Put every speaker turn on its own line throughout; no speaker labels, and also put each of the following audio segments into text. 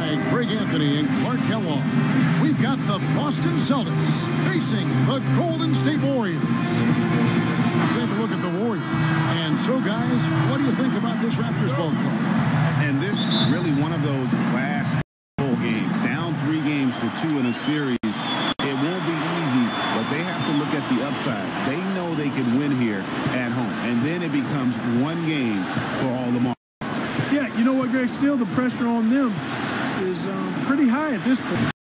by Greg Anthony and Clark Kellogg. We've got the Boston Celtics facing the Golden State Warriors. Take a look at the Warriors. And so, guys, what do you think about this Raptors ball club?
And this is really one of those glass bowl games. Down 3 games to 2 in a series. It won't be easy, but they have to look at the upside. They know they can win here at home. And then it becomes one game for all the marks.
Yeah, you know what, Greg? Still, the pressure on them is pretty high at this point.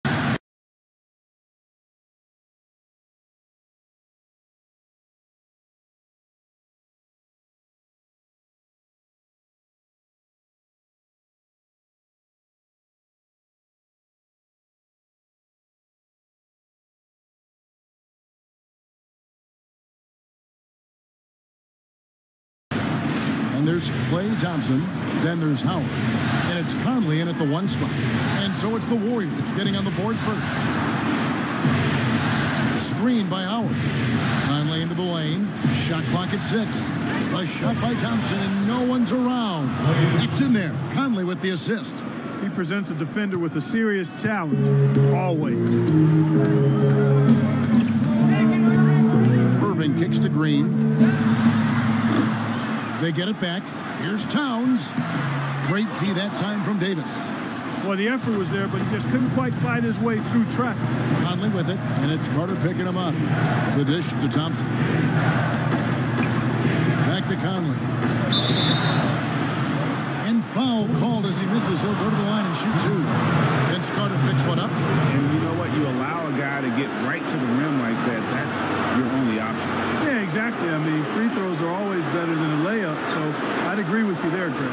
And there's Klay Thompson. Then there's Howard. And it's Conley in at the 1 spot. And so it's the Warriors getting on the board first. Screen by Howard. Conley into the lane. Shot clock at 6. A shot by Thompson, and no one's around. It's in there. Conley with the assist.
He presents a defender with a serious challenge. Always.
Irving kicks to Green. They get it back. Here's Towns. Great tee that time from Davis.
Well, the effort was there, but he just couldn't quite fight his way through traffic.
Conley with it, and it's Carter picking him up. The dish to Thompson. Back to Conley. And foul called as he misses. He'll go to the line and shoot 2. Vince Carter picks one up.
And you know what? You allow a guy to get right to the rim like that. That's your only option.
Yeah, exactly. I mean, free throws are always better than a layup, so I'd agree with you there, Greg.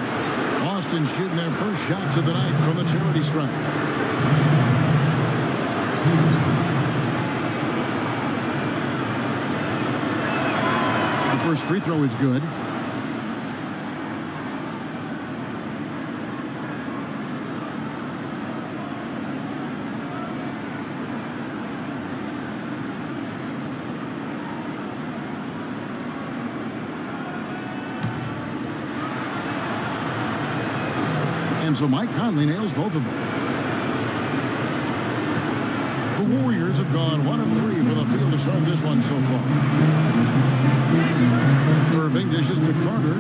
Boston shooting their first shots of the night from the charity stripe. The first free throw is good. And so Mike Conley nails both of them. The Warriors have gone 1 of 3 for the field to start this one so far. Irving dishes to Carter.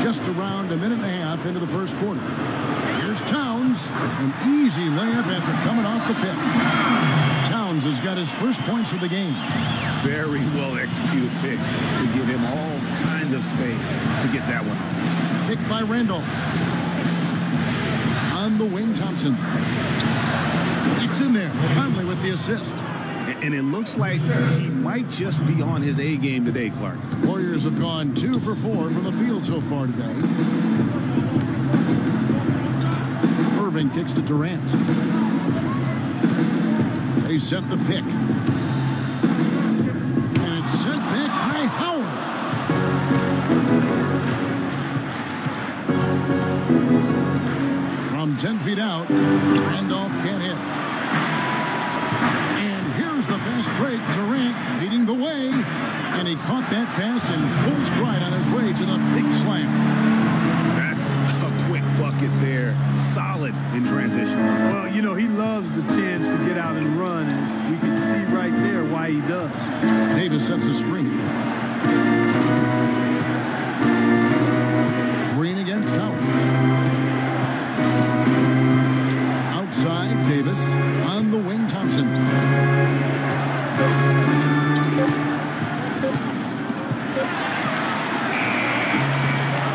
Just around a minute and a half into the first quarter. Here's Towns. An easy layup after coming off the pick. Towns has got his first points of the game.
Very well executed pick to give him all kinds of space to get that one off.
Pick by Randolph. On the wing, Thompson. It's in there. Conley with the assist.
And it looks like he might just be on his A game today, Clark.
Warriors have gone 2 for 4 from the field so far today. Irving kicks to Durant. They set the pick. And it's sent back by Howard. From 10 feet out, Randolph can't hit. And here's the fast break. Durant leading the way. And he caught that pass in full stride on his way to the big slam.
That's a quick bucket there. Solid in transition.
Well, you know, he loves the chance to get out and run, and we can see right there why he does.
Davis sets a screen. Green against Howard. Outside, Davis. On the wing, Thompson.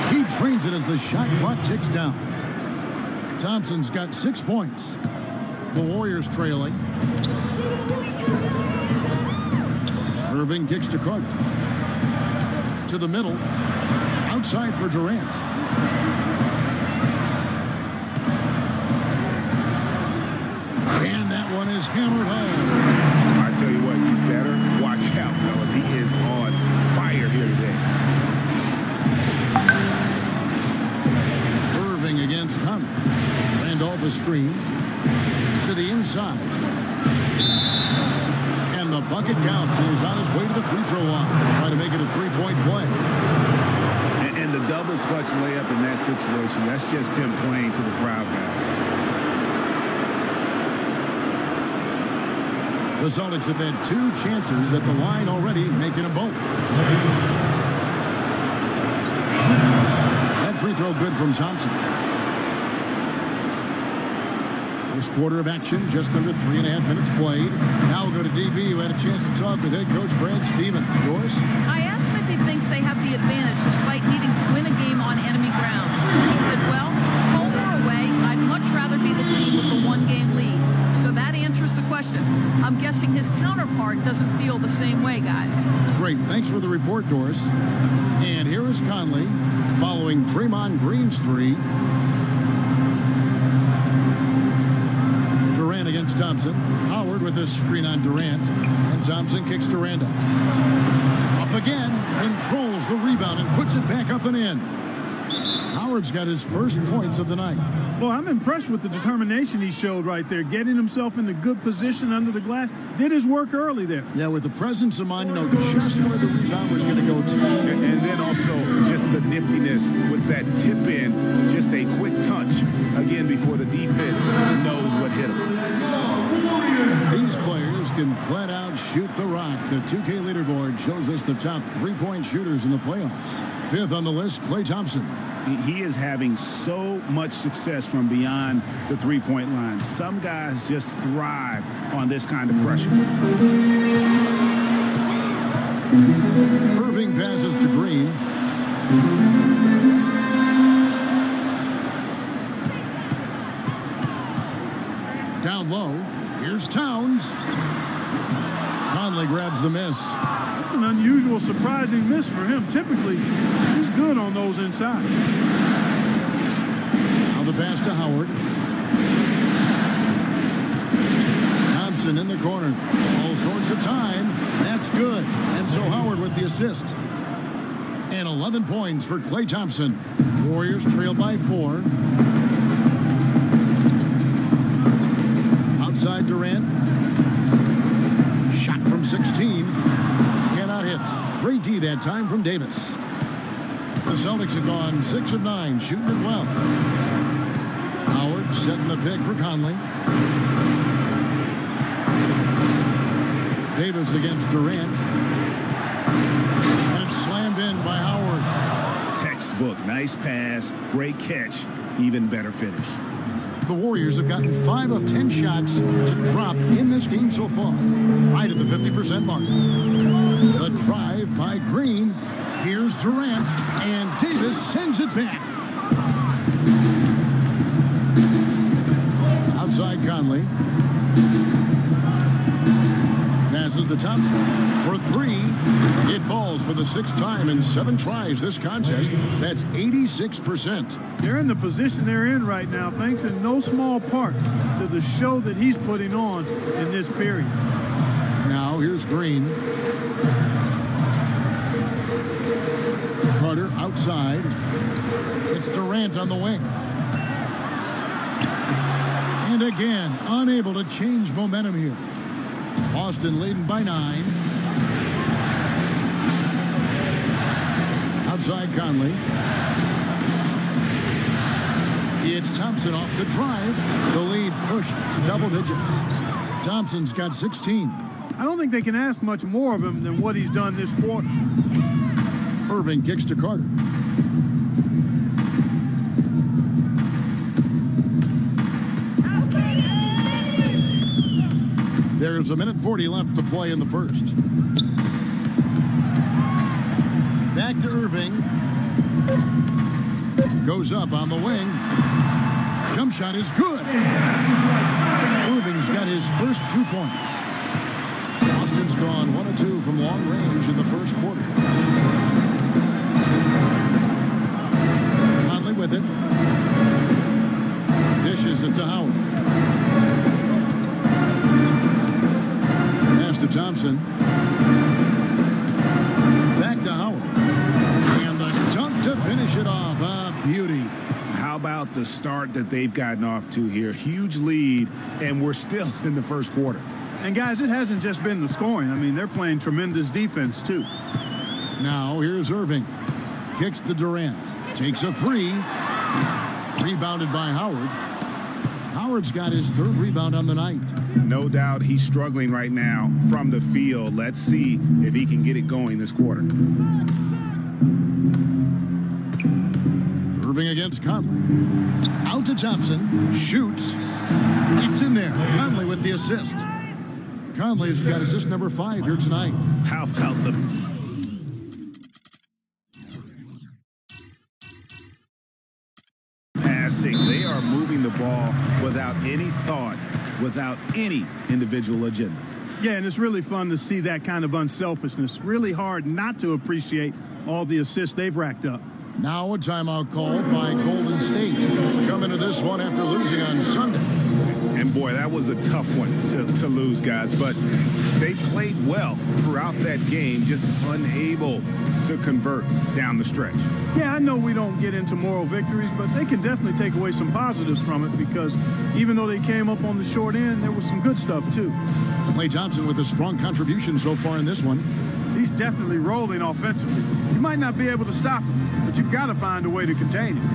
He trains it as the shot clock ticks down. Thompson's got 6 points. The Warriors trailing. Irving kicks to Carter. To the middle. Outside for Durant. And that one is hammered home.
I tell you what, you better watch out, fellas. He is on fire here today.
Irving against Conley. Randolph the screen. To the inside. And the bucket counts. He's on his way to the free throw line. Try to make it a 3-point play.
And the double clutch layup in that situation. That's just him playing to the crowd, guys.
The Celtics have had 2 chances at the line already, making them both. That free throw good from Thompson. First quarter of action, just under 3.5 minutes played. Now we'll go to DB, who had a chance to talk with head coach Brad Stevens. Doris?
I asked him if he thinks they have the advantage despite needing to win a game on enemy ground. He said, well, home or away, I'd much rather be the team with the 1-game lead. So that answers the question. I'm guessing his counterpart doesn't feel the same way, guys.
Great. Thanks for the report, Doris. And here is Conley following Draymond Green's 3. Durant against Thompson. Howard with a screen on Durant. And Thompson kicks to Randall. Up again. Controls the rebound and puts it back up and in. Howard's got his first points of the night.
Well, I'm impressed with the determination he showed right there, getting himself in a good position under the glass. Did his work early there.
Yeah, with the presence of mind, just where the rebound was going to go to.
And then also just the niftiness with that tip in, just a quick touch, again, before the defense knows what hit him.
These players can flat out shoot the rock. The 2K leaderboard shows us the top 3-point shooters in the playoffs. 5th on the list, Klay Thompson.
He is having so much success from beyond the 3-point line. Some guys just thrive on this kind of pressure.
Irving passes to Green. Down low. Here's Towns. Conley grabs the miss.
That's an unusual, surprising miss for him. Typically, he's good on those inside.
Now the pass to Howard. Thompson in the corner. All sorts of time. That's good. And so Howard with the assist. And 11 points for Klay Thompson. Warriors trail by 4. Outside Durant. Shot from 16. Cannot hit. Great D that time from Davis. The Celtics have gone 6 of 9, shooting it well. Howard setting the pick for Conley. Davis against Durant. And it's slammed in by Howard.
Textbook. Nice pass. Great catch. Even better finish.
The Warriors have gotten 5 of 10 shots to drop in this game so far. Right at the 50% mark. The drive by Green. Here's Durant. And Davis sends it back. Outside Conley. Passes to Thompson for 3. It falls for the 6th time in 7 tries this contest. That's 86%.
They're in the position they're in right now, thanks in no small part to the show that he's putting on in this period.
Now here's Green. Carter outside. It's Durant on the wing. And again, unable to change momentum here. Boston leading by 9. Outside Conley. It's Thompson off the drive. The lead pushed to double digits. Thompson's got 16.
I don't think they can ask much more of him than what he's done this quarter.
Irving kicks to Carter. There's 1:40 left to play in the first. Back to Irving. Goes up on the wing. Jump shot is good. Irving's got his first 2 points. Boston's gone 1 of 2 from long range in the first quarter. Conley with it. Dishes it to Howard. Pass to Thompson. Back to Howard. And the dunk to finish it off. A beauty.
How about the start that they've gotten off to here? Huge lead, and we're still in the first quarter.
And, guys, it hasn't just been the scoring. I mean, they're playing tremendous defense, too.
Now, here's Irving. kicks to Durant. Takes a three. Rebounded by Howard. Howard's got his third rebound on the night.
No doubt he's struggling right now from the field. Let's see if he can get it going this quarter.
Irving against Conley. Out to Thompson. Shoots. It's in there. Conley with the assist. Conley's got assist number 5 here tonight.
How about the... They are moving the ball without any thought, without any individual agendas.
Yeah, and it's really fun to see that kind of unselfishness. Really hard not to appreciate all the assists they've racked up.
Now a timeout called by Golden State. Coming to this one after losing on Sunday.
And boy, that was a tough one to lose, guys. But they played well throughout that game, just unable to convert down the stretch.
Yeah, I know we don't get into moral victories, but they can definitely take away some positives from it because even though they came up on the short end, there was some good stuff, too.
Klay Thompson with a strong contribution so far in this one.
He's definitely rolling offensively. You might not be able to stop him, but you've got to find a way to contain him.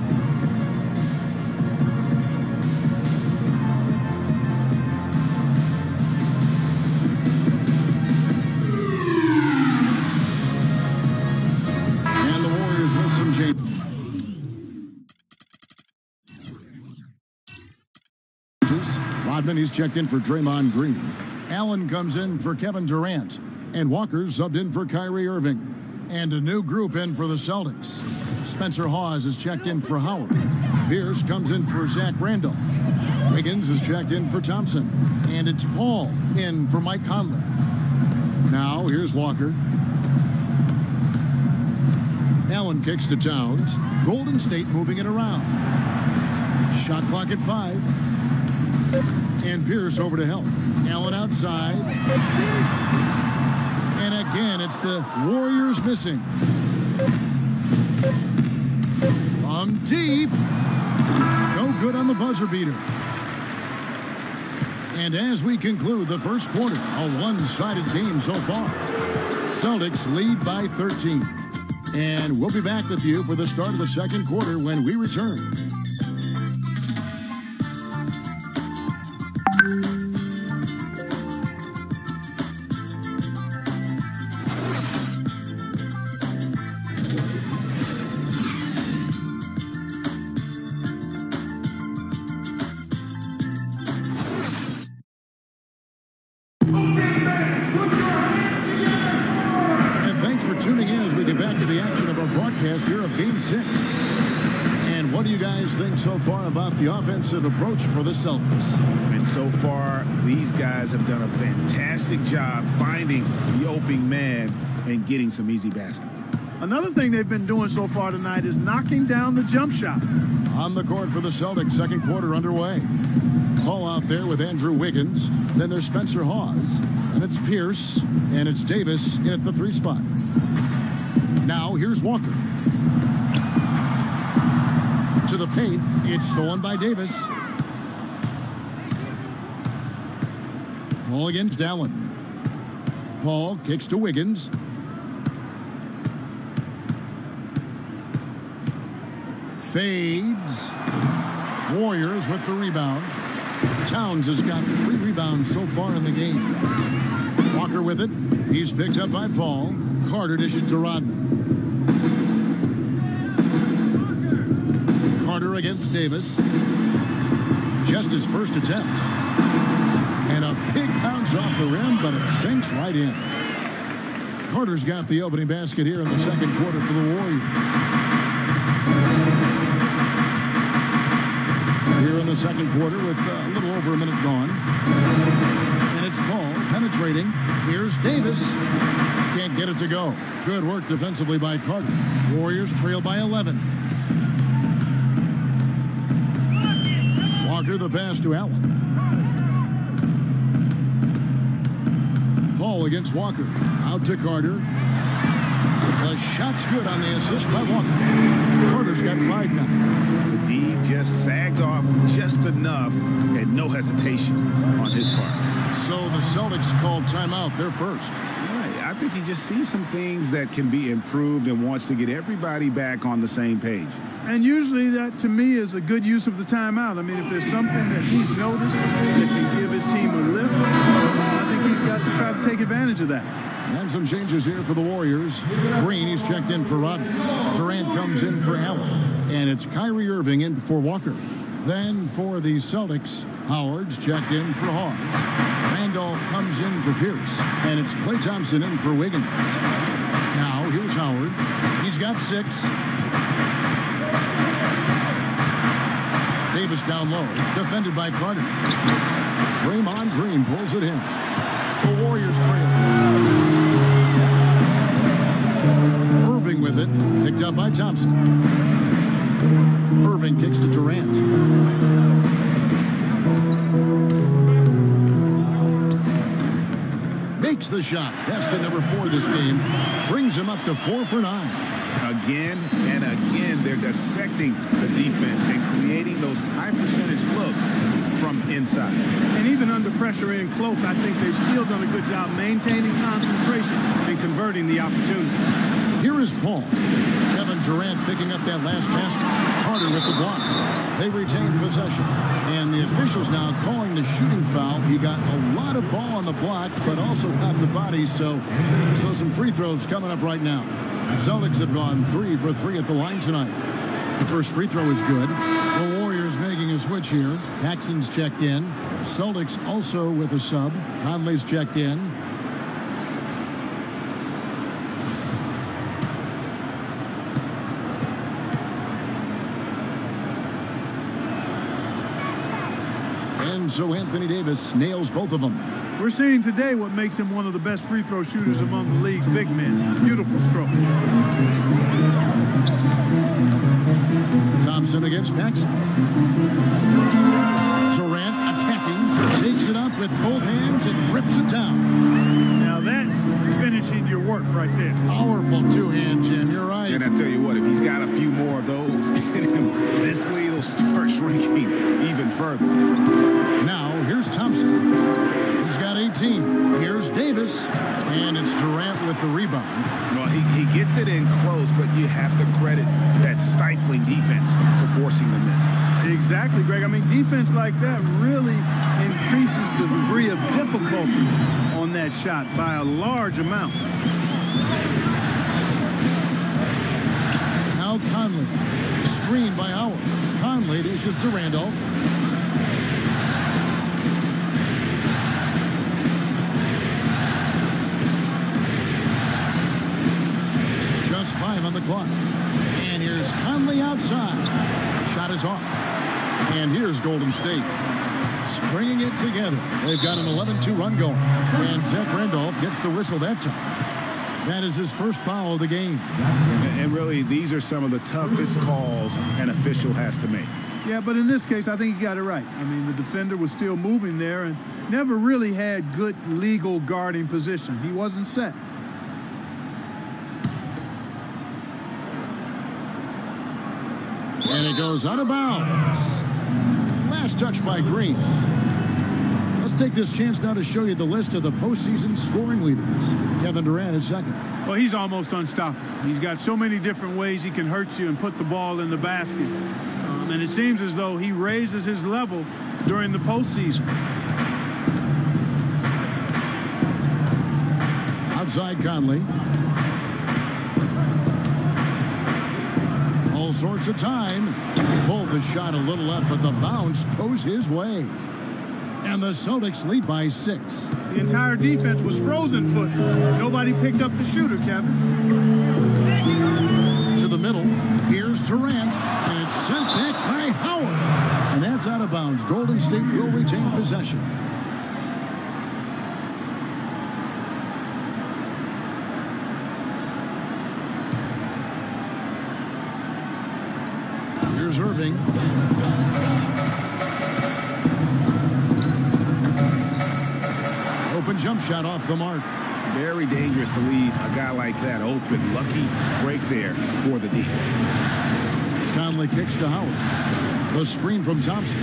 Rodman, he's checked in for Draymond Green. Allen comes in for Kevin Durant. And Walker subbed in for Kyrie Irving. And a new group in for the Celtics. Spencer Hawes is checked in for Howard. Pierce comes in for Zach Randolph. Wiggins is checked in for Thompson. And it's Paul in for Mike Conley. Now, here's Walker. Allen kicks to Towns. Golden State moving it around. Shot clock at 5. And Pierce over to help. Allen outside. And again, it's the Warriors missing. From deep. No good on the buzzer beater. And as we conclude the first quarter, a one-sided game so far. Celtics lead by 13. And we'll be back with you for the start of the second quarter when we return. So far about the offensive approach for the Celtics.
And so far, these guys have done a fantastic job finding the opening man and getting some easy baskets.
Another thing they've been doing so far tonight is knocking down the jump shot.
On the court for the Celtics, second quarter underway. Paul out there with Andrew Wiggins. Then there's Spencer Hawes. And it's Pierce. And it's Davis in at the 3 spot. Now here's Walker. To the paint. It's stolen by Davis. Paul against Allen. Paul kicks to Wiggins. Fades. Warriors with the rebound. Towns has got 3 rebounds so far in the game. Walker with it. He's picked up by Paul. Carter dishes to Rodman. Carter against Davis. Just his first attempt. And a big bounce off the rim, but it sinks right in. Carter's got the opening basket here in the second quarter for the Warriors. Here in the second quarter with a little over a minute gone. And it's Paul penetrating. Here's Davis. Can't get it to go. Good work defensively by Carter. Warriors trail by 11. Walker the pass to Allen. Paul against Walker. Out to Carter. The shot's good on the assist by Walker. Carter's got 5 now.
The D just sagged off just enough and no hesitation on his part.
So the Celtics called timeout. They're first.
Yeah, I think he just sees some things that can be improved and wants to get everybody back on the same page.
And usually that, to me, is a good use of the timeout. I mean, if there's something that he's noticed that can give his team a lift, I think he's got to try to take advantage of that.
And some changes here for the Warriors. Green, he's checked in for Rodney. Durant comes in for Allen. And it's Kyrie Irving in for Walker. Then for the Celtics, Howard's checked in for Hawes. Randolph comes in for Pierce. And it's Klay Thompson in for Wiggins. Now, here's Howard. He's got 6. Davis down low. Defended by Carter. Draymond Green pulls it in. The Warriors trail. Irving with it. Picked up by Thompson. Irving kicks to Durant. Makes the shot. Best at number 4 this game. Brings him up to 4 for 9.
Again and again, they're dissecting the defense and creating those high percentage looks from inside.
And even under pressure in close, I think they've still done a good job maintaining concentration and converting the opportunity.
Here is Paul. Kevin Durant picking up that last pass. Carter with the block. They retain possession. And the officials now calling the shooting foul. He got a lot of ball on the block, but also got the body. So some free throws coming up right now. The Celtics have gone 3 for 3 at the line tonight. The first free throw is good. The Warriors making a switch here. Paxson's checked in. The Celtics also with a sub. Conley's checked in. And so Anthony Davis nails both of them.
We're seeing today what makes him one of the best free throw shooters among the league's big men. Beautiful stroke.
Thompson against Paxson. Durant attacking. Takes it up with both hands and grips it down.
Now that's finishing your work right there.
Powerful two-hand jam. You're right.
And I tell you what, if he's got a few more of those in him, this lead will start shrinking even further.
Now, here's Thompson. He's got 18. Here's Davis. And it's Durant with the rebound.
Well, he gets it in close, but you have to credit that stifling defense for forcing the miss.
Exactly, Greg. I mean, defense like that really increases the degree of difficulty on that shot by a large amount.
Now Conley. Screened by Howard. Conley dishes to Randolph. Just 5 on the clock. And here's Conley outside. Shot is off. And here's Golden State. Stringing it together. They've got an 11-2 run going. And Zach Randolph gets the whistle that time. That is his first foul of the game.
And really, these are some of the toughest calls an official has to make.
Yeah, but in this case, I think he got it right. I mean, the defender was still moving there and never really had good legal guarding position. He wasn't set.
And it goes out of bounds. Last touch by Green. Let's take this chance now to show you the list of the postseason scoring leaders. Kevin Durant is second.
Well, he's almost unstoppable. He's got so many different ways he can hurt you and put the ball in the basket. And it seems as though he raises his level during the postseason.
Outside Conley. All sorts of time. Pulled the shot a little up, but the bounce goes his way. And the Celtics lead by 6.
The entire defense was frozen foot. Nobody picked up the shooter, Kevin.
To the middle. Here's Durant. And it's sent back by Howard. And that's out of bounds. Golden State will retain possession. Here's Irving. Open jump shot off the mark.
Very dangerous to leave a guy like that open. Lucky break there for the D.
Conley kicks to Howard. The screen from Thompson.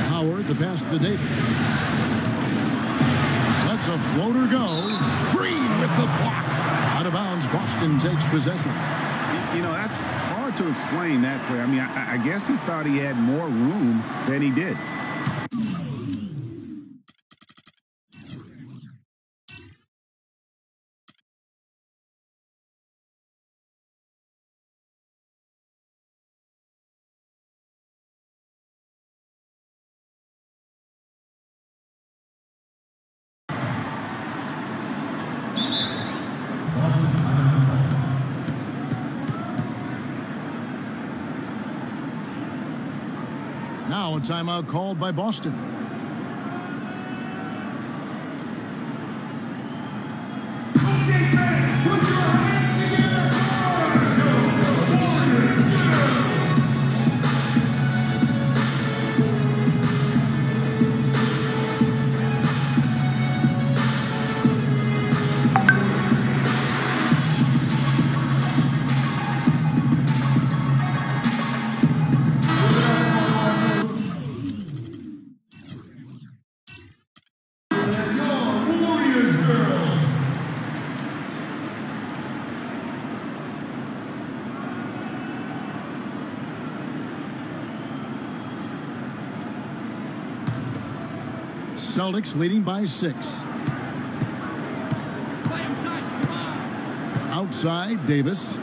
Howard, the pass to Davis. Lets a floater go. Green with the block. Out of bounds, Boston takes possession.
You know, that's hard to explain that play. I mean, I guess he thought he had more room than he did.
Now a timeout called by Boston. Celtics leading by 6. Outside, Davis.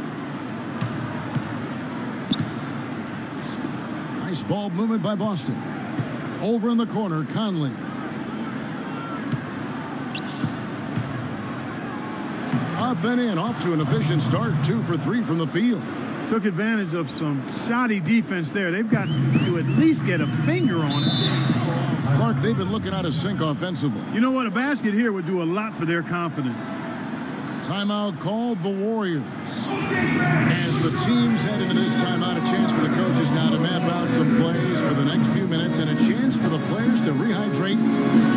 Nice ball movement by Boston. Over in the corner, Conley. Up and in, off to an efficient start. 2 for 3 from the field.
Took advantage of some shoddy defense there. They've got to at least get a finger on it.
Clark, they've been looking out of sync offensively.
You know what? A basket here would do a lot for their confidence.
Timeout called the Warriors. As the teams head into this timeout, a chance for the coaches now to map out some plays for the next few minutes and a chance for the players to rehydrate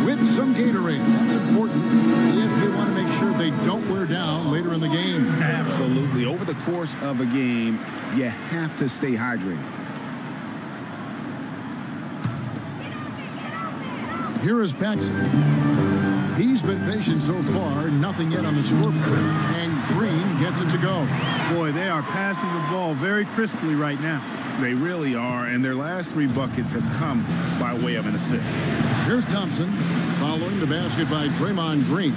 with some Gatorade. That's important if they want to make sure they don't wear down later in the game.
Absolutely. Over the course of a game, you have to stay hydrated.
Here is Paxson. He's been patient so far. Nothing yet on the scoreboard. And Green gets it to go.
Boy, they are passing the ball very crisply right now.
They really are, and their last 3 buckets have come by way of an assist.
Here's Thompson following the basket by Draymond Green.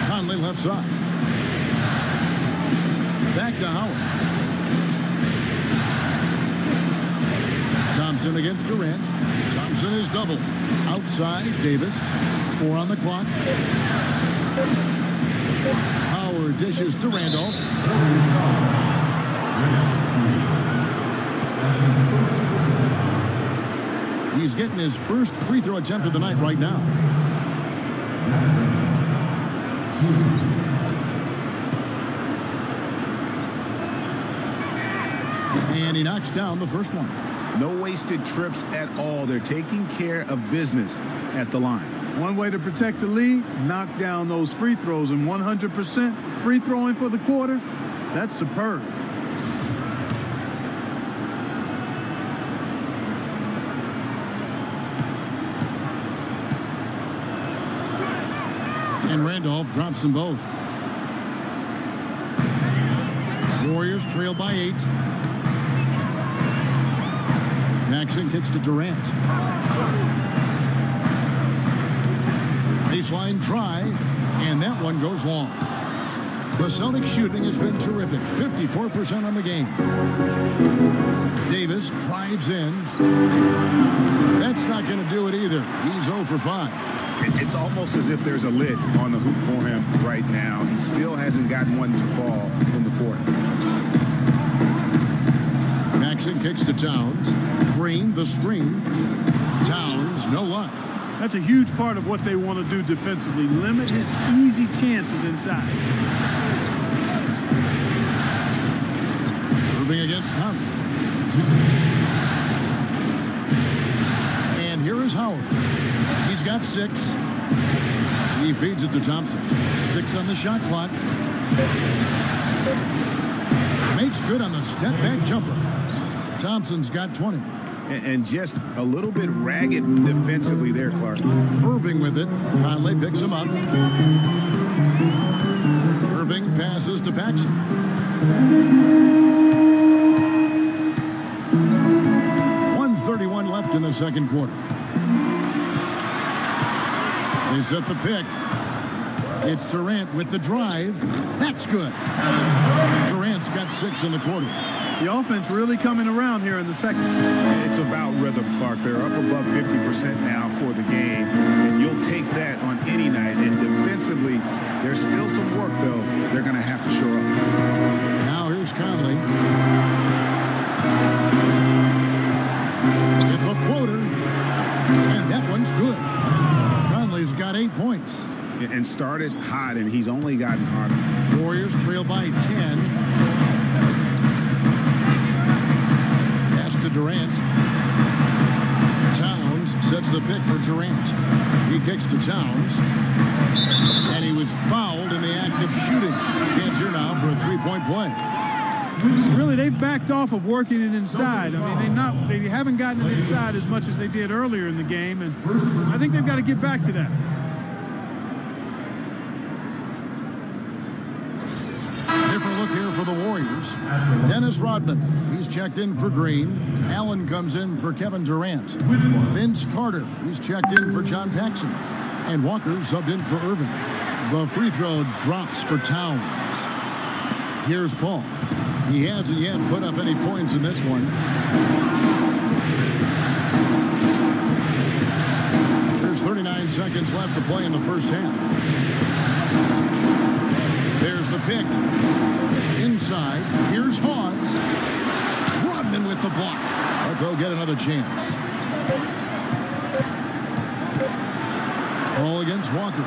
Conley left side. Back to Howard. Thompson against Durant. Thompson is double. Outside, Davis. 4 on the clock. Howard dishes to Randolph. He's getting his first free throw attempt of the night right now. And he knocks down the first one.
No wasted trips at all. They're taking care of business at the line.
One way to protect the lead, knock down those free throws, and 100% free throwing for the quarter, that's superb.
And Randolph drops them both. Warriors trail by 8. Paxson kicks to Durant. Baseline try, and that one goes long. The Celtics shooting has been terrific. 54% on the game. Davis drives in. That's not going to do it either. He's 0 for 5.
It's almost as if there's a lid on the hoop for him right now. He still hasn't gotten one to fall in the court.
Paxson kicks to Towns. Green, the screen. Towns, no luck.
That's a huge part of what they want to do defensively. Limit his easy chances inside.
Moving against Conley. And here is Howard. He's got 6. He feeds it to Thompson. 6 on the shot clock. Makes good on the step-back jumper. Thompson's got 20.
And just a little bit ragged defensively there, Clark.
Irving with it. Conley picks him up. Irving passes to Paxson. 1:31 left in the second quarter. They set the pick. It's Durant with the drive. That's good. Durant's got 6 in the quarter.
The offense really coming around here in the second.
It's about rhythm, Clark. They're up above 50% now for the game, and you'll take that on any night. And defensively, there's still some work, though. They're going to have to show up.
Now here's Conley. Get the floater, and that one's good. Conley's got 8 points.
And started hot, and he's only gotten hotter.
Warriors trail by 10. Pass to Durant. Towns sets the pick for Durant. He kicks to Towns. And he was fouled in the act of shooting. Chance here now for a 3-point play.
Really, they've backed off of working it inside. I mean, they haven't gotten it inside as much as they did earlier in the game, and I think they've got to get back to that.
Different look here for the Warriors. Dennis Rodman, he's checked in for Green. Allen comes in for Kevin Durant. Vince Carter, he's checked in for John Paxson. And Walker subbed in for Irving. The free throw drops for Towns. Here's Paul. He hasn't yet put up any points in this one. There's 39 seconds left to play in the first half. There's the pick. Inside. Here's Hawes. Rodman with the block. But they'll get another chance. Ball against Walker.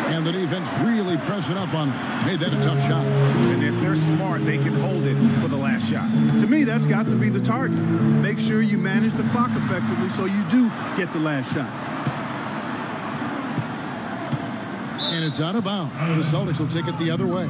And the defense really pressing up on him. Made that a tough shot.
And if they're smart, they can hold it for the last shot.
To me, that's got to be the target. Make sure you manage the clock effectively so you do get the last shot.
And it's out of bounds. The Celtics will take it the other way.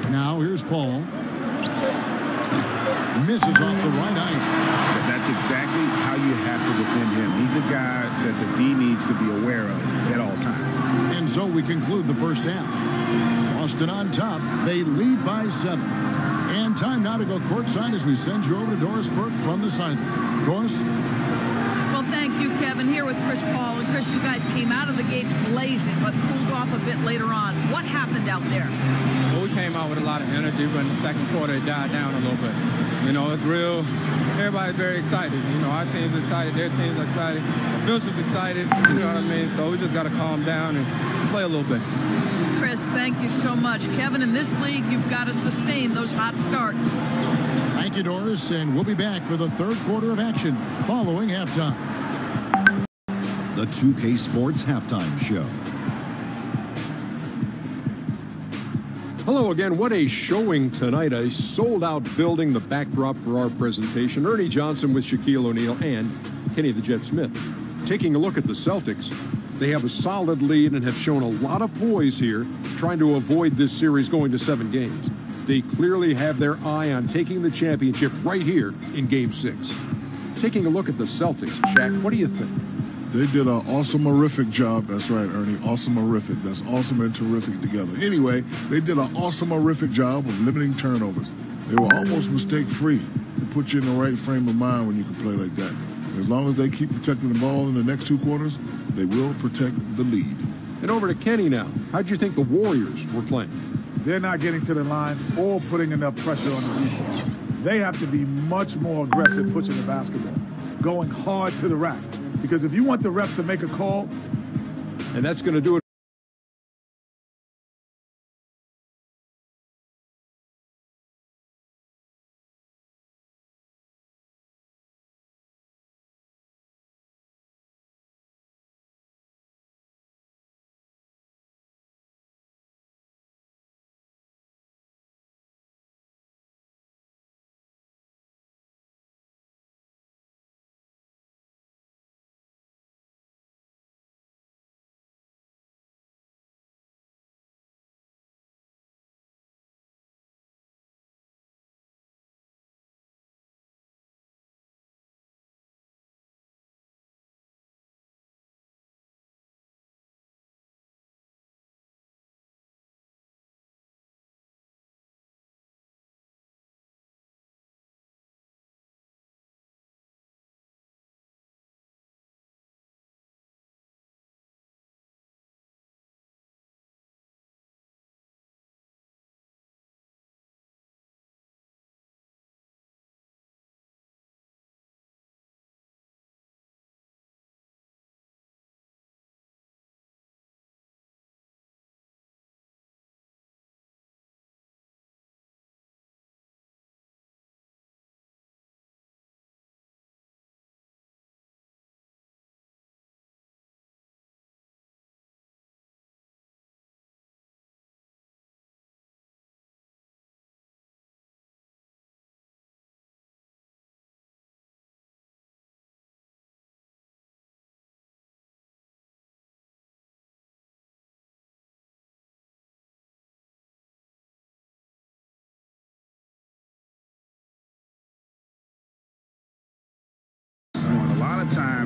Now here's Paul. Misses off the right eye.
That's exactly how you have to defend him. He's a guy that the D needs to be aware of at all times.
And so we conclude the first half. Boston on top. They lead by 7. And time now to go courtside as we send you over to Doris Burke from the sideline. Doris?
Well, thank you, Kevin. Here with Chris Paul. And Chris, you guys came out of the gates blazing, but cooled off a bit later on. What happened out there?
Well, we came out with a lot of energy, but in the second quarter it died down a little bit. You know, it's real. Everybody's very excited. You know, our team's excited, their team's excited. The officials excited, you know what I mean? So we just got to calm down and play a little bit.
Chris, thank you so much. Kevin, in this league, you've got to sustain those hot starts.
Thank you, Doris, and we'll be back for the third quarter of action following halftime.
The 2K Sports Halftime Show.
Hello again. What a showing tonight. A sold-out building, the backdrop for our presentation. Ernie Johnson with Shaquille O'Neal and Kenny the Jet Smith. Taking a look at the Celtics, they have a solid lead and have shown a lot of poise here, trying to avoid this series going to 7 games. They clearly have their eye on taking the championship right here in Game 6. Taking a look at the Celtics, Shaq, what do you think?
They did an awesome-orific job. That's right, Ernie. Awesome-orific. That's awesome and terrific together. Anyway, they did an awesome-orific job of limiting turnovers. They were almost mistake-free. It puts you in the right frame of mind when you can play like that. As long as they keep protecting the ball in the next 2 quarters, they will protect the lead.
And over to Kenny now. How'd you think the Warriors were playing?
They're not getting to the line or putting enough pressure on the defense. They have to be much more aggressive pushing the basketball, going hard to the rack. Because if you want the ref to make a call,
And that's going to do it.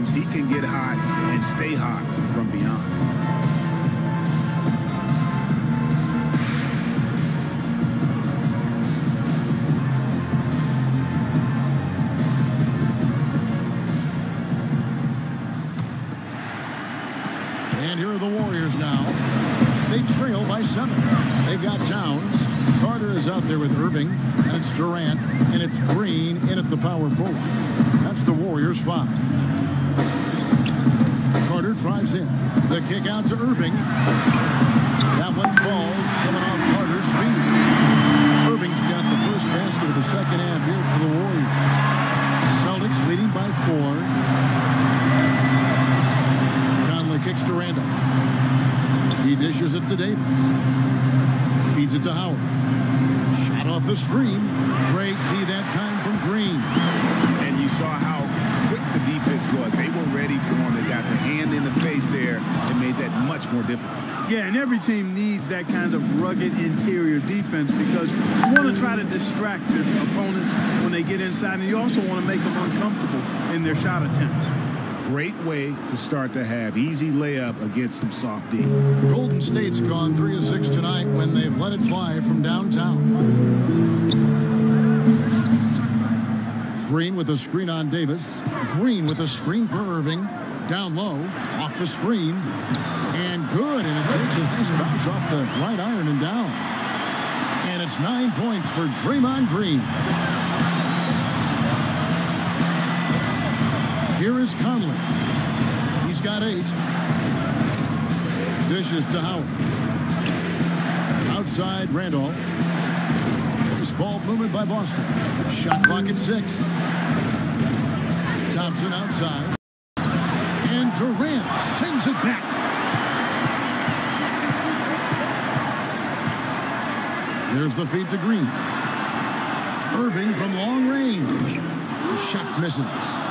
times he can get hot and stay hot from beyond.
And here are the Warriors now. They trail by 7. They've got Towns. Carter is out there with Irving, and it's Durant, and it's Green in at the power forward. That's the Warriors' 5. Carter drives in. The kick out to Irving. That one falls, coming off Carter's feet. Irving's got the first basket of the second half here for the Warriors. Celtics leading by 4. Conley kicks to Randolph. He dishes it to Davis. Feeds it to Howard. Shot off the screen. Great tee that time from Green.
And you saw how quick the defense was. They were ready for him. They got the hand in the face there and made that much more difficult.
Yeah, and every team needs that kind of rugged interior defense because you want to try to distract your opponent when they get inside, and you also want to make them uncomfortable in their shot attempts.
Great way to start the half. Easy layup against some soft D.
Golden State's gone 3 of 6 tonight when they've let it fly from downtown. Green with a screen on Davis. Green with a screen for Irving. Down low, off the screen, and good. And it takes a nice bounce off the right iron and down. And it's 9 points for Draymond Green. Here is Conley. He's got 8. Dishes to Howard. Outside, Randolph. This ball movement by Boston. Shot clock at 6. Thompson outside. And Durant sends it back. There's the feed to Green. Irving from long range. Shot misses.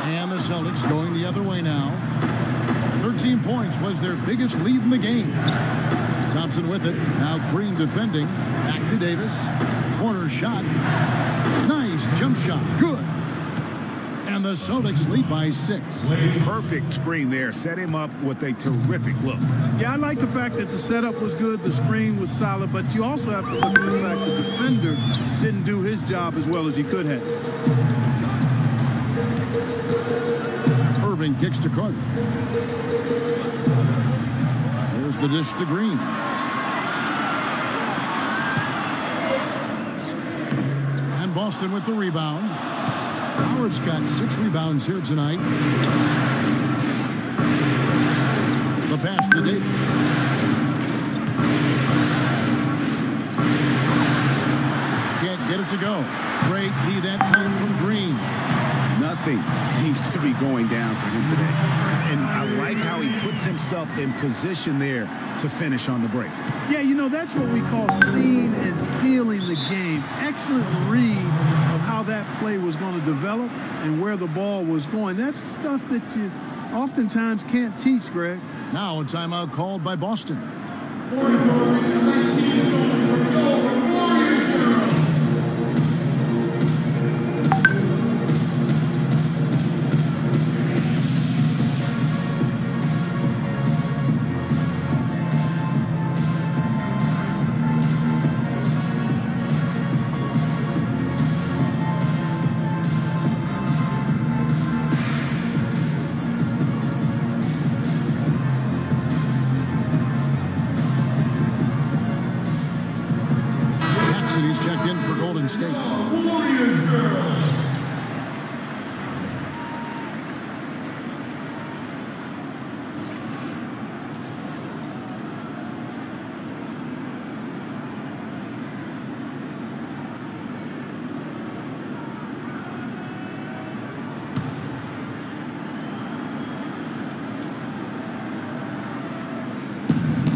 And the Celtics going the other way now. 13 points was their biggest lead in the game. Thompson with it. Now Green defending. Back to Davis. Corner shot. Nice jump shot. Good. And the Celtics lead by 6.
Perfect screen there. Set him up with a terrific look.
Yeah, I like the fact that the setup was good, the screen was solid, but you also have to look at the fact that the defender didn't do his job as well as he could have.
Irving kicks to Carter. There's the dish to Green. And Boston with the rebound. Howard's got 6 rebounds here tonight. The pass to Davis. Can't get it to go. Great tee that time from Green.
Nothing seems to be going down for him today. And I like how he puts himself in position there to finish on the break.
Yeah, you know, that's what we call seeing and feeling the game. Excellent read of how that play was going to develop and where the ball was going. That's stuff that you oftentimes can't teach, Greg.
Now a timeout called by Boston. He's checked in for Golden State. Warriors girls.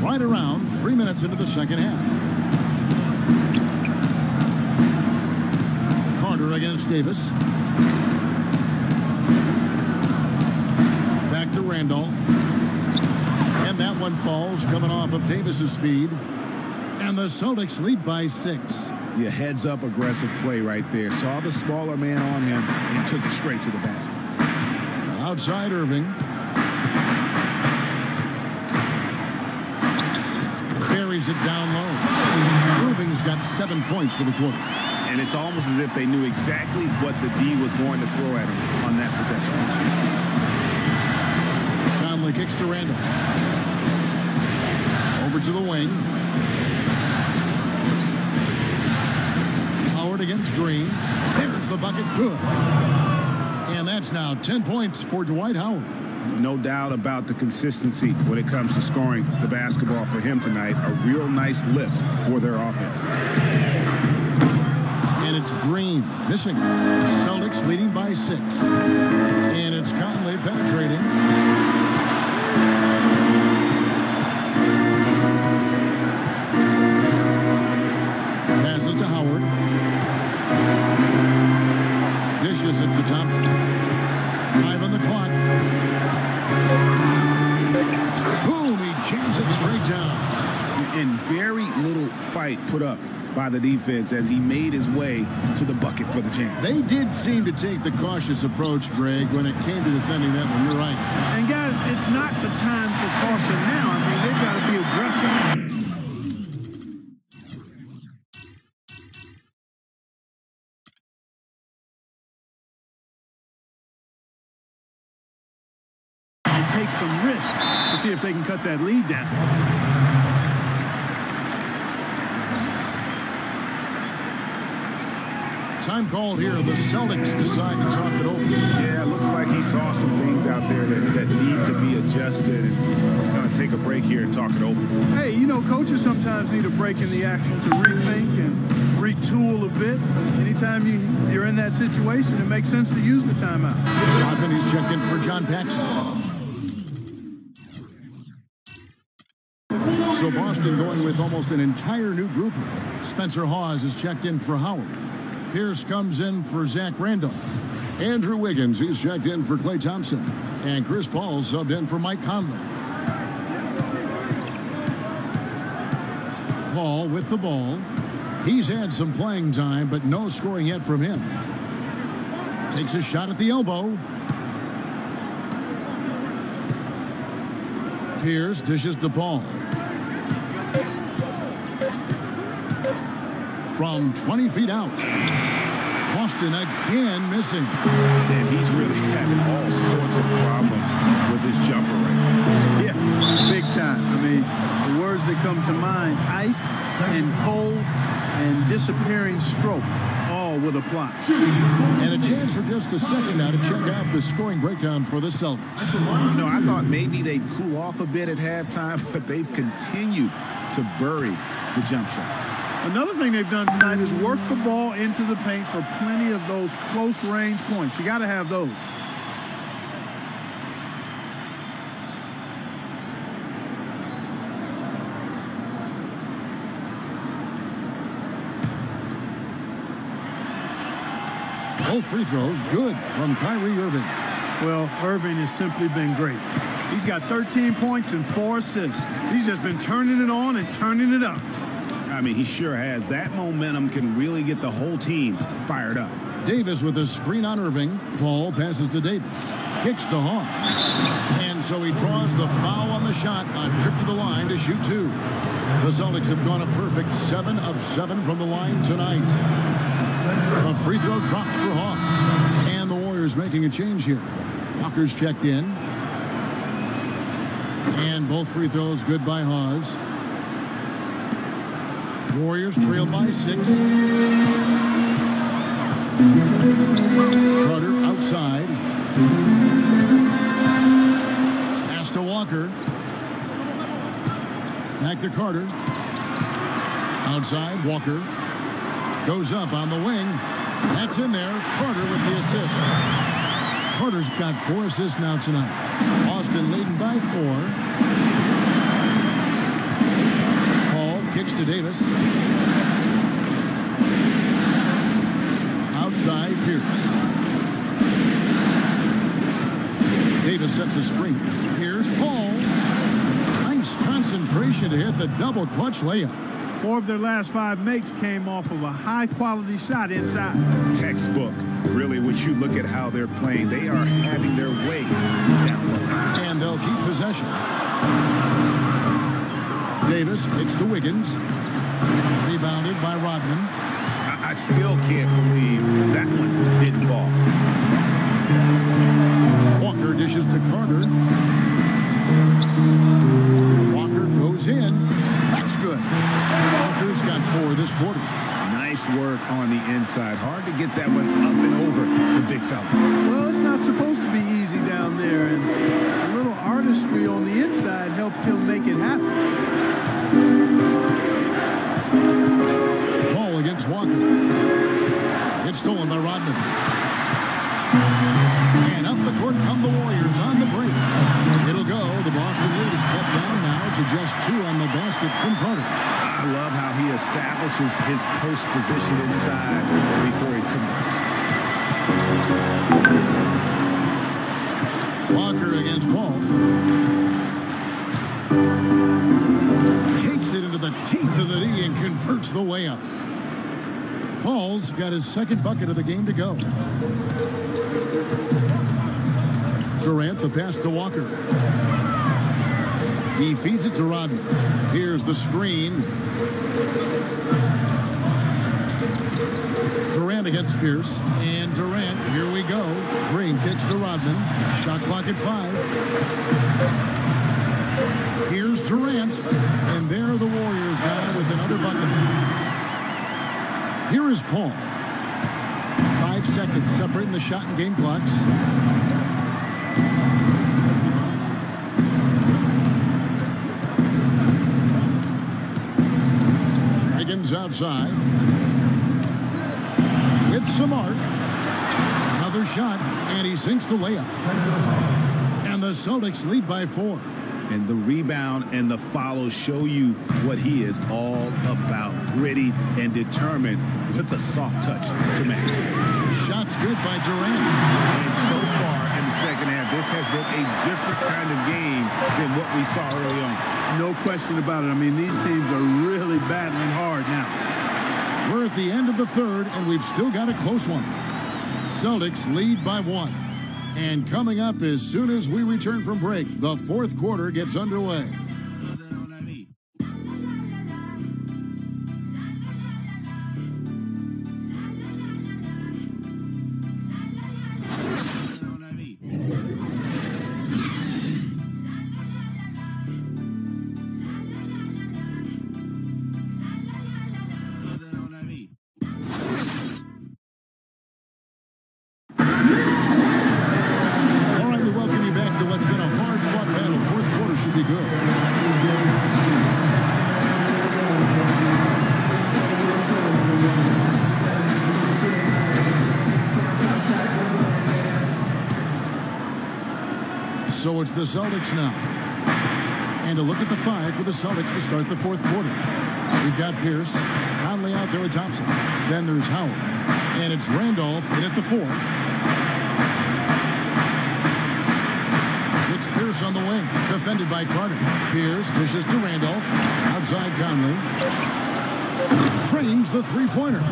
Right around 3 minutes into the second half. Against Davis. Back to Randolph. And that one falls coming off of Davis's feed. And the Celtics lead by 6.
Yeah, heads up aggressive play right there. Saw the smaller man on him and took it straight to the basket.
Outside Irving. Carries it down low. Irving's got 7 points for the quarter.
And it's almost as if they knew exactly what the D was going to throw at him on that possession.
Conley kicks to Randall. Over to the wing. Howard against Green. There's the bucket. Good. And that's now 10 points for Dwight Howard.
No doubt about the consistency when it comes to scoring the basketball for him tonight. A real nice lift for their offense.
And it's Green missing. Celtics leading by 6. And it's Conley penetrating. Passes to Howard. Dishes it to Thompson. 5 on the clock. Boom, he jams it straight down.
And very little fight put up by the defense as he made his way to the bucket for the jam.
They did seem to take the cautious approach, Greg, when it came to defending that one. You're right.
And guys, it's not the time for caution now. I mean, they've got to be aggressive. Take some risk to see if they can cut that lead down.
Time called here. The Celtics decide to talk it over.
Yeah, it looks like he saw some things out there that need to be adjusted. And he's going to take a break here and talk it over.
Hey, you know, coaches sometimes need a break in the action to rethink and retool a bit. Anytime you're in that situation, it makes sense to use the timeout.
Rodman, he's checked in for John Paxson. So Boston going with almost an entire new group. Spencer Hawes is checked in for Howard. Pierce comes in for Zach Randolph. Andrew Wiggins, he's checked in for Klay Thompson. And Chris Paul subbed in for Mike Conley. Paul with the ball. He's had some playing time, but no scoring yet from him. Takes a shot at the elbow. Pierce dishes to Paul. From 20 feet out. Boston again missing.
And he's really having all sorts of problems with his jumper right now.
Yeah, big time. I mean, the words that come to mind, ice and cold and disappearing stroke, all will apply.
And a chance for just a second now to check out the scoring breakdown for the Celtics.
You know, I thought maybe they'd cool off a bit at halftime, but they've continued to bury the jump shot.
Another thing they've done tonight is work the ball into the paint for plenty of those close-range points. You got to have those.
Both free throws good from Kyrie Irving.
Well, Irving has simply been great. He's got 13 points and 4 assists. He's just been turning it on and turning it up.
I mean, he sure has. That momentum can really get the whole team fired up.
Davis with a screen on Irving. Paul passes to Davis. Kicks to Hawes. And so he draws the foul on the shot. A trip to the line to shoot 2. The Celtics have gone a perfect 7 of 7 from the line tonight. A free throw drops for Hawes. And the Warriors making a change here. Walker's checked in. And both free throws good by Hawes. Warriors trail by 6. Carter outside. Pass to Walker. Back to Carter. Outside, Walker. Goes up on the wing. That's in there. Carter with the assist. Carter's got 4 assists now tonight. Boston leading by 4. Kicks to Davis. Outside, Pierce. Davis sets a screen. Here's Paul. Nice concentration to hit the double clutch layup.
4 of their last 5 makes came off of a high-quality shot inside.
Textbook. Really, when you look at how they're playing, they are having their way down low.
And they'll keep possession. Davis, it's to Wiggins. Rebounded by Rodman.
I still can't believe that one didn't fall.
Walker dishes to Carter. Walker goes in. That's good. Walker's got 4 this quarter.
Nice work on the inside. Hard to get that one up and over the big fella.
Well, it's not supposed to be easy down there, and a little artistry on the inside helped him make it happen.
Ball against Walker. It's stolen by Rodman. And up the court come the Warriors on the break. It'll go. The Boston Warriors step down now to just 2 on the basket from Carter.
I love how he establishes his post position inside before he converts.
Walker against Paul. Takes it into the teeth of the knee and converts the layup. Paul's got his second bucket of the game to go. Durant, the pass to Walker. He feeds it to Rodman. Here's the screen. Durant against Pierce. And Durant, here we go. Green pitch to Rodman. Shot clock at 5. Here's Durant. And there are the Warriors now with another bucket. Here is Paul. 5 seconds separating the shot and game clocks. Wiggins outside. With some arc. Another shot, and he sinks the layup. And the Celtics lead by 4.
And the rebound and the follow show you what he is all about. Gritty and determined with a soft touch to match.
Shots good by Durant.
And so far in the second half, this has been a different kind of game than what we saw early on.
No question about it. I mean, these teams are really battling hard now.
We're at the end of the third, and we've still got a close one. Celtics lead by 1. And coming up as soon as we return from break, the fourth quarter gets underway. So it's the Celtics now. And a look at the 5 for the Celtics to start the fourth quarter. We've got Pierce, Conley out there with Thompson. Then there's Howard. And it's Randolph in at the 4. It's Pierce on the wing, defended by Carter. Pierce dishes to Randolph. Outside Conley. Trains the three-pointer.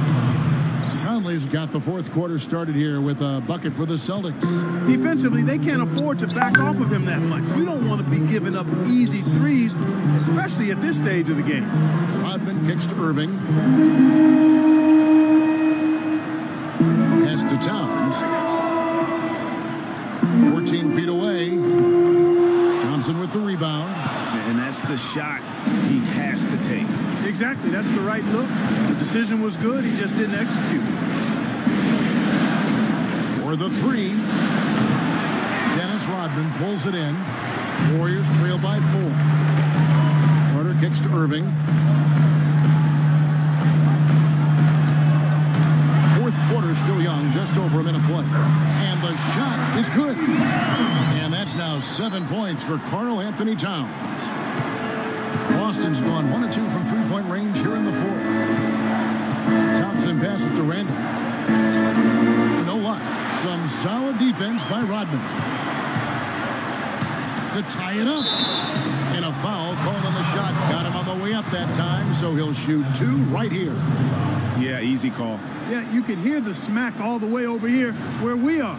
Conley's got the fourth quarter started here with a bucket for the Celtics.
Defensively, they can't afford to back off of him that much. You don't want to be giving up easy threes, especially at this stage of the game.
Rodman kicks to Irving. Pass to Towns. 14 feet away. Thompson with the rebound.
And that's the shot he has to take.
Exactly. That's the right look. The decision was good. He just didn't execute.
For the 3. Dennis Rodman pulls it in. Warriors trail by 4. Carter kicks to Irving. Fourth quarter still young, just over a minute play. And the shot is good. And that's now 7 points for Karl Anthony Towns. Boston's gone 1 of 2 from three-point range here in the fourth. Thompson passes to Randall. No luck. Some solid defense by Rodman. To tie it up. And a foul called on the shot. Got him on the way up that time, so he'll shoot 2 right here.
Yeah, easy call.
Yeah, you can hear the smack all the way over here where we are.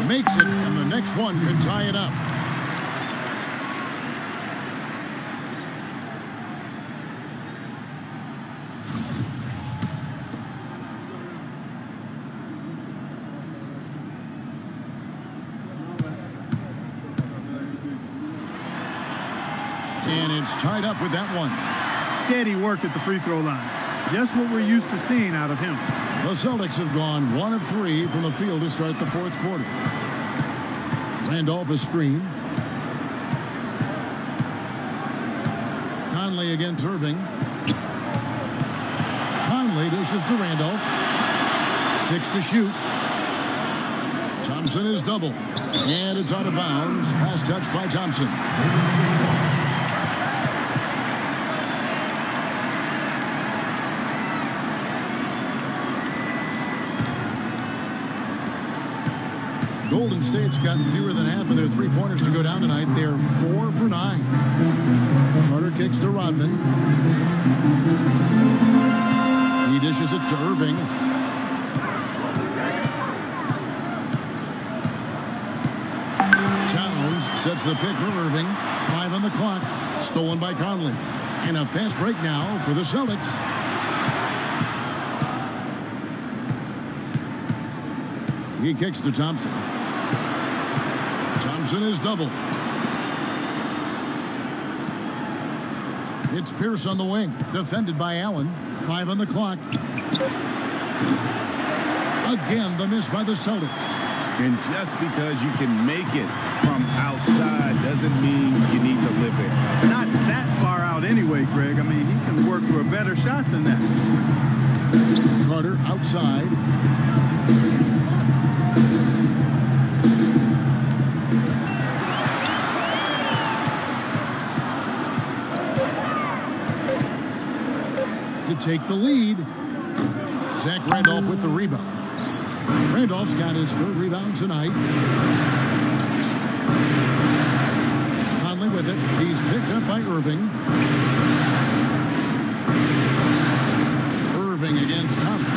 Makes it, and the next one could tie it up. And it's tied up with that one.
Steady work at the free throw line. Just what we're used to seeing out of him.
The Celtics have gone 1 of 3 from the field to start the fourth quarter. Randolph a screen. Conley against Irving. Conley dishes to Randolph. 6 to shoot. Thompson is double. And it's out of bounds. Pass touched by Thompson. Golden State's gotten fewer than half of their three-pointers to go down tonight. They're 4 for 9. Carter kicks to Rodman. He dishes it to Irving. Towns sets the pick for Irving. 5 on the clock. Stolen by Conley. And a fast break now for the Celtics. He kicks to Thompson. Thompson is double. It's Pierce on the wing. Defended by Allen. 5 on the clock. Again, the miss by the Celtics.
And just because you can make it from outside doesn't mean you need to live it.
Not that far out anyway, Greg. I mean, he can work for a better shot than that.
Carter outside. To take the lead. Zach Randolph with the rebound. Randolph's got his 3rd rebound tonight. Conley with it. He's picked up by Irving. Irving against Conley.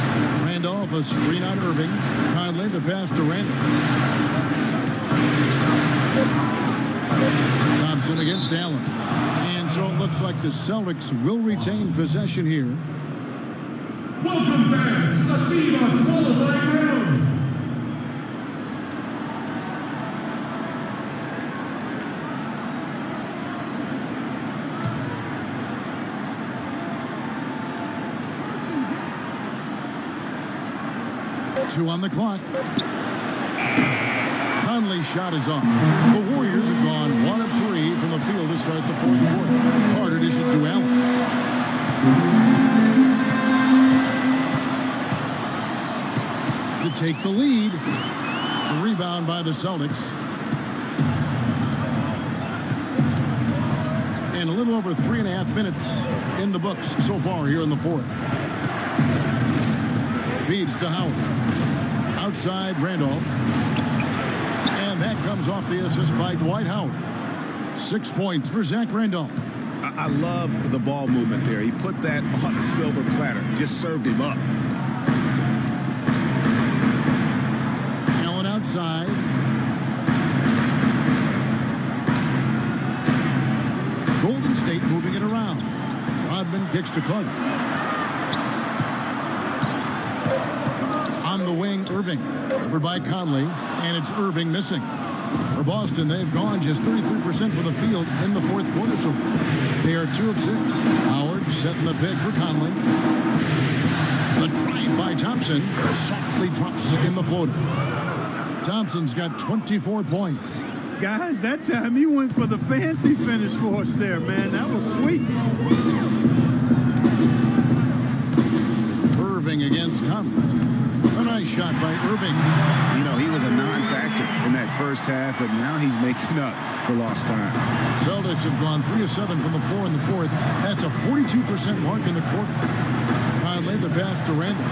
Randolph a screen on Irving. Conley the pass to Randolph. Thompson against Allen. And so it looks like the Celtics will retain possession here.
Welcome fans to the FIBA qualifying round.
Two on the clock. Conley's shot is off. The Warriors have gone 1 of 3 from the field to start the fourth quarter. Carter dishes to Allen. To take the lead. The rebound by the Celtics. And a little over 3.5 minutes in the books so far here in the fourth. Feeds to Howard. Outside Randolph. And that comes off the assist by Dwight Howard. 6 points for Zach Randolph.
I love the ball movement there. He put that on the silver platter. Just served him up.
Allen outside. Golden State moving it around. Rodman kicks to Carter. On the wing, Irving. Over by Conley. And it's Irving missing. For Boston, they've gone just 33% from the field in the fourth quarter so far. They are 2 of 6. Howard setting the pick for Conley. The drive by Thompson softly drops in the floater. Thompson's got 24 points.
Guys, that time he went for the fancy finish for us there, man. That was sweet.
Irving against Conley. A nice shot by Irving.
You know, he was a non-factor in that first half, but now he's making up for lost time.
Celtics have gone 3 of 7 from the floor in the fourth. That's a 42% mark in the quarter. Conley the pass to Randolph.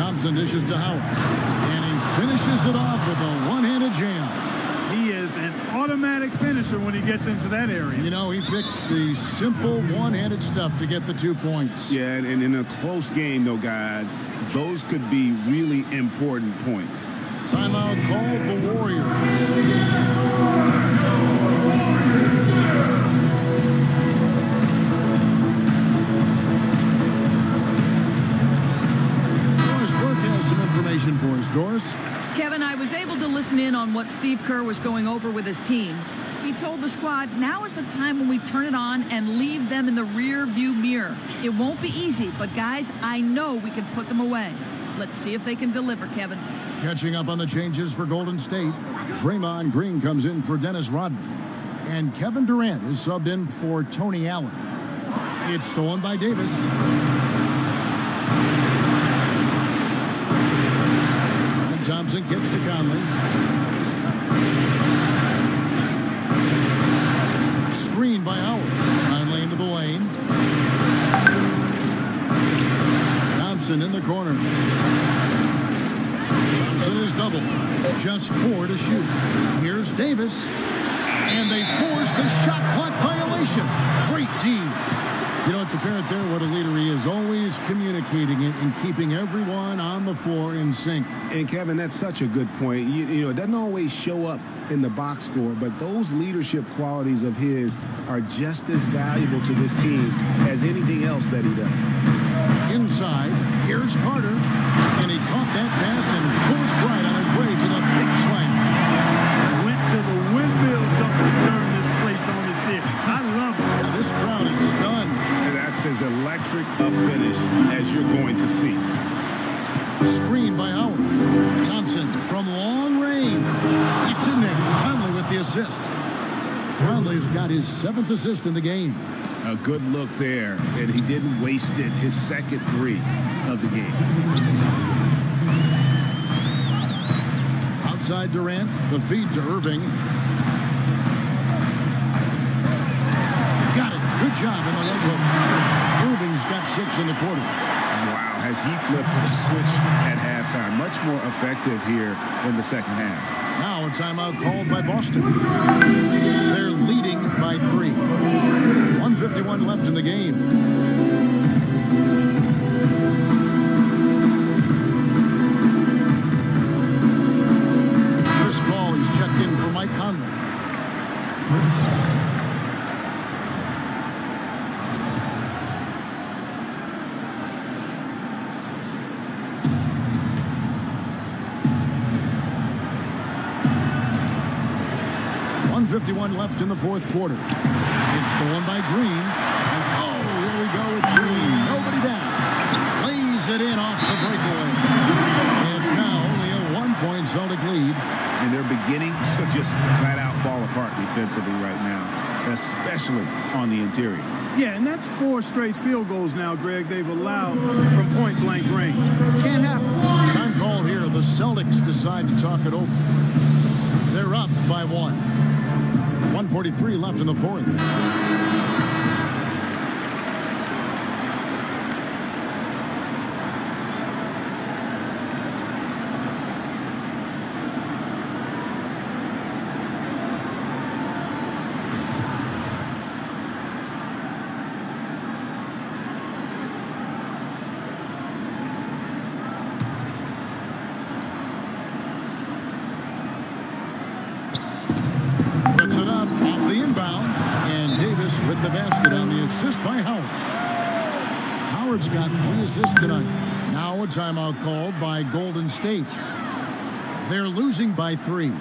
Thompson dishes to Howard. And he finishes it off with a one-handed jam.
He is an automatic finisher when he gets into that area.
You know, he picks the simple one-handed stuff to get the 2 points.
Yeah, and in a close game, though, guys, those could be really important points.
Timeout called the Warriors. Some information for us, Doris.
Kevin, I was able to listen in on what Steve Kerr was going over with his team. He told the squad, now is the time when we turn it on and leave them in the rear view mirror. It won't be easy, but guys, I know we can put them away. Let's see if they can deliver, Kevin.
Catching up on the changes for Golden State, Draymond Green comes in for Dennis Rodman. And Kevin Durant is subbed in for Tony Allen. It's stolen by Davis. Thompson gets to Conley. Screen by Howard. Conley into the lane. Thompson in the corner. Thompson is double. Just 4 to shoot. Here's Davis. And they force the shot clock violation. Great D. You know, it's apparent there what a leader he is, always communicating it and keeping everyone on the floor in sync.
And, Kevin, that's such a good point. You know, it doesn't always show up in the box score, but those leadership qualities of his are just as valuable to this team as anything else that he does.
Inside, here's Carter, and he caught that pass and full stride on his way to the big slam.
Went to the windmill dunk to turn this place on its head. I love it.
Now, this crowd is stunned.
That's as electric a finish as you're going to see.
Screen by Howard. Thompson from long range. It's in there. Conley with the assist. Conley's got his 7th assist in the game.
A good look there, and he didn't waste it. His second 3 of the game.
Outside Durant, the feed to Irving. Got it. Good job in the low post. Irving's got 6 in the quarter.
Wow, has he flipped the switch at halftime. Much more effective here in the second half.
Now a timeout called by Boston. They're leading by 3. 1:51 left in the game. Chris Paul is checked in for Mike Conley. 1:51 left in the 4th quarter. It's stolen by Green. And oh, here we go with Green. Nobody down. Plays it in off the breakaway. It's now only a 1-point Celtic lead.
And they're beginning to just flat out fall apart defensively right now, especially on the interior.
Yeah, and that's 4 straight field goals now, Greg, they've allowed from point-blank range. Can't happen.
Time called here. The Celtics decide to talk it over. They're up by 1. 1:43 left in the 4th. Puts it up off the inbound, and Davis with the basket on the assist by Howard. Howard's got 3 assists tonight. Now a timeout called by Golden State. They're losing by 3.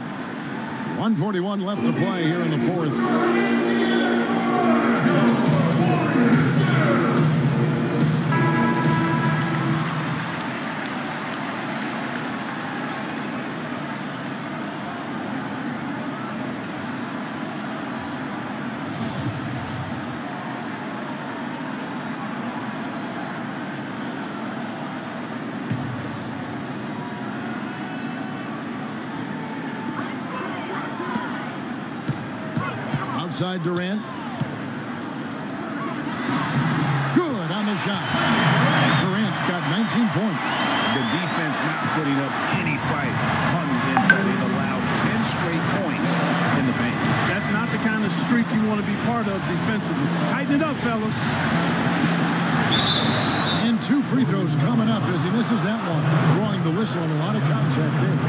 1:41 left to play here in the 4th. Outside Durant. Good on the shot. Durant's got 19 points.
The defense not putting up any fight on the inside. They've allowed 10 straight points in the paint.
streak you want to be part of defensively. Tighten it up, fellas.
And 2 free throws coming up as he misses that one. Drawing the whistle and a lot of contact there.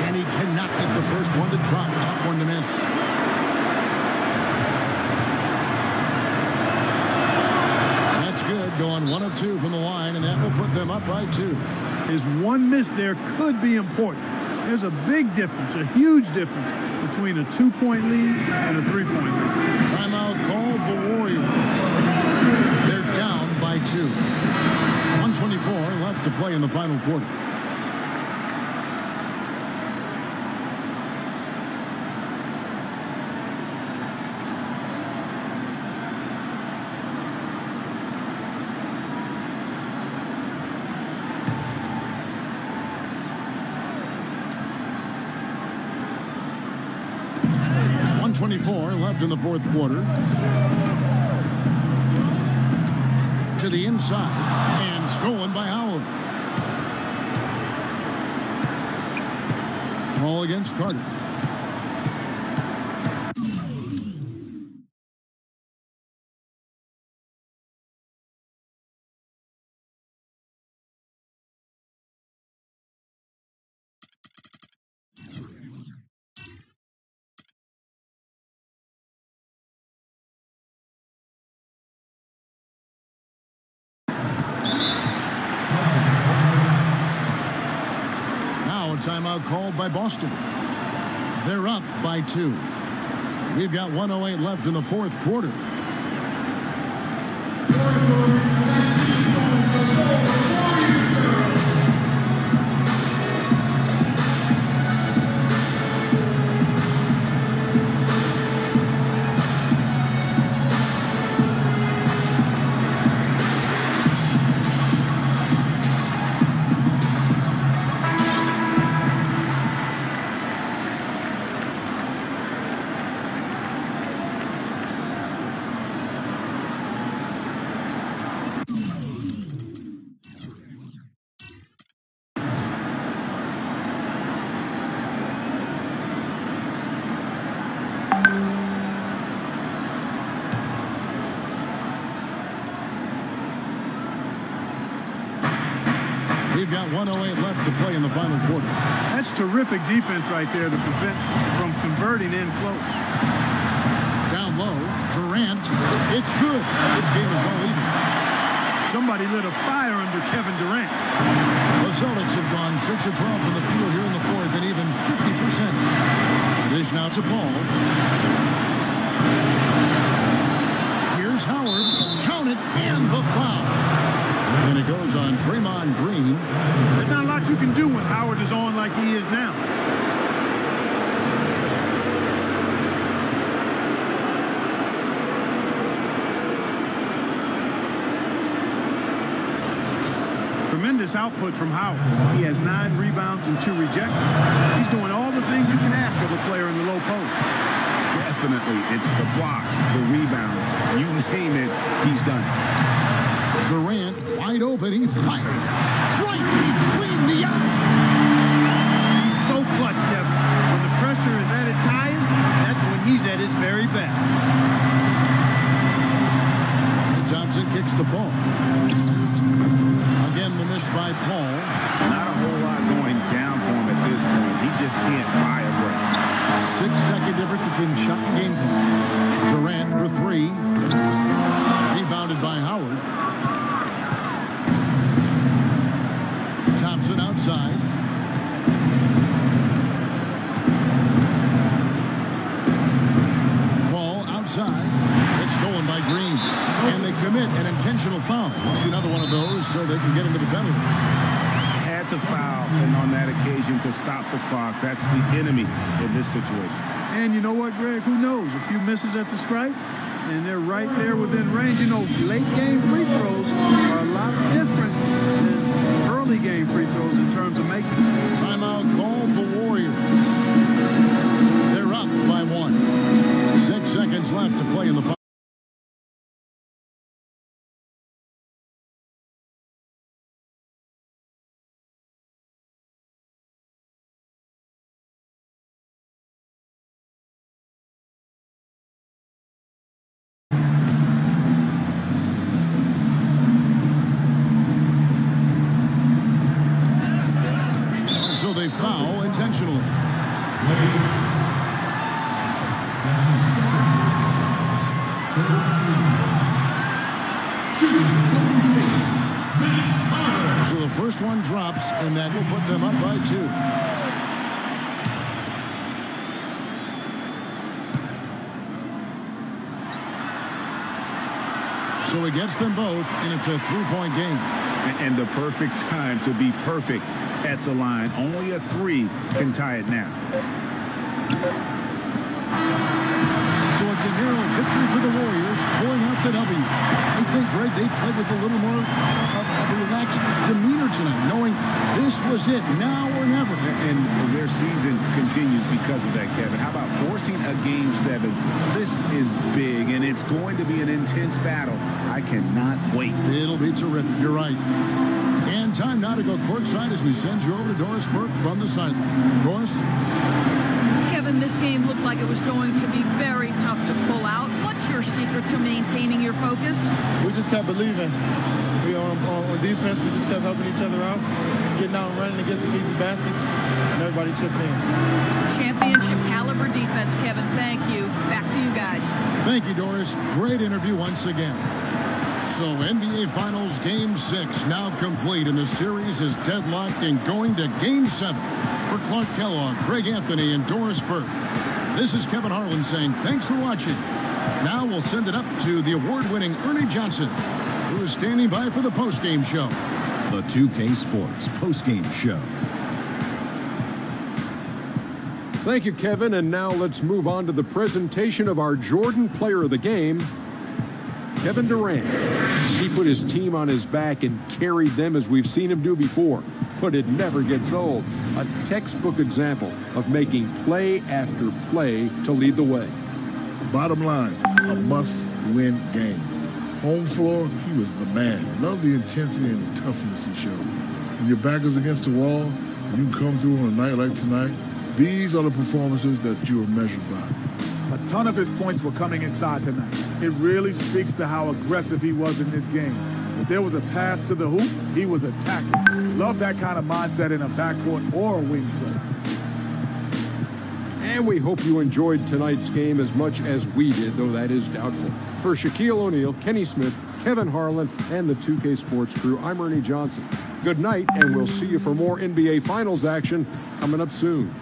And he cannot get the first one to drop. Tough one to miss. Good, going 1 of 2 from the line, and that will put them up by 2.
His one miss there could be important. There's a big difference, a huge difference between a 2-point lead and a 3-point lead.
Timeout called the Warriors. They're down by 2. 1:24 left to play in the final quarter. Left in the fourth quarter. To the inside and stolen by Howard. Ball against Carter. Timeout called by Boston. They're up by 2. We've got 1:08 left in the fourth quarter. We've got 1:08 left to play in the final quarter.
That's terrific defense right there to prevent from converting in close.
Down low, Durant. It's good. This game is all even.
Somebody lit a fire under Kevin Durant.
The Celtics have gone 6 of 12 from the field here in the fourth and even 50%. It is now to Paul. Here's Howard. Count it, and the foul. And it goes on Draymond Green.
There's not a lot you can do when Howard is on like he is now. Tremendous output from Howard. He has 9 rebounds and 2 rejections. He's doing all the things you can ask of a player in the low post.
Definitely. It's the blocks, the rebounds. You name it, he's done it.
Durant wide open. He fires right between the eyes.
He's so clutch, Kevin. When the pressure is at its highest, that's when he's at his very best.
And Thompson kicks to Paul. Again, the miss by Paul.
Not a whole lot going down for him at this point. He just can't buy a break.
6-second difference between shot and game clock. Durant for 3. Rebounded by Howard. Thompson outside. Ball outside. It's stolen by Green. And they commit an intentional foul. See another one of those so they can get into the penalty.
Had to foul, and on that occasion to stop the clock. That's the enemy in this situation.
And you know what, Greg? Who knows? A few misses at the stripe, and they're right there within range. You know, late game free throws are a lot different than early game free throws in terms of making them.
Timeout called the Warriors. They're up by 1. 6 seconds left to play play in the final. So they foul intentionally. So the first one drops, and that will put them up by 2. So he gets them both, and it's a 3-point game.
And the perfect time to be perfect at the line. Only a 3 can tie it now.
So it's a narrow victory for the Warriors, pulling out the W. I think, Greg, they played with a little more of a relaxed demeanor tonight, knowing this was it, now or never.
And their season continues because of that, Kevin. How about forcing a Game 7? This is big, and it's going to be an intense battle. I cannot wait.
It'll be terrific. You're right. And time now to go courtside as we send you over to Doris Burke from the sideline. Doris?
Kevin, this game looked like it was going to be very tough to pull out. What's your secret to maintaining your focus?
We just kept believing. We on defense, we just kept helping each other out, getting out and running to get some easy baskets, and everybody chipped in.
Championship caliber defense, Kevin. Thank you. Back to you guys.
Thank you, Doris. Great interview once again. So NBA Finals Game 6 now complete, and the series is deadlocked and going to Game 7. For Clark Kellogg, Greg Anthony, and Doris Burke, this is Kevin Harlan saying thanks for watching. Now we'll send it up to the award-winning Ernie Johnson, who is standing by for the post-game show.
The 2K Sports post-game show.
Thank you, Kevin. And now let's move on to the presentation of our Jordan Player of the Game, Kevin Durant. He put his team on his back and carried them as we've seen him do before, but it never gets old. A textbook example of making play after play to lead the way.
Bottom line, a must-win game. Home floor, he was the man. Love the intensity and the toughness he showed. When your back is against the wall, and you come through on a night like tonight, these are the performances that you are measured by.
A ton of his points were coming inside tonight. It really speaks to how aggressive he was in this game. If there was a path to the hoop, he was attacking. Love that kind of mindset in a backcourt or a wing play.
And we hope you enjoyed tonight's game as much as we did, though that is doubtful. For Shaquille O'Neal, Kenny Smith, Kevin Harlan, and the 2K Sports crew, I'm Ernie Johnson. Good night, and we'll see you for more NBA Finals action coming up soon.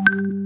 You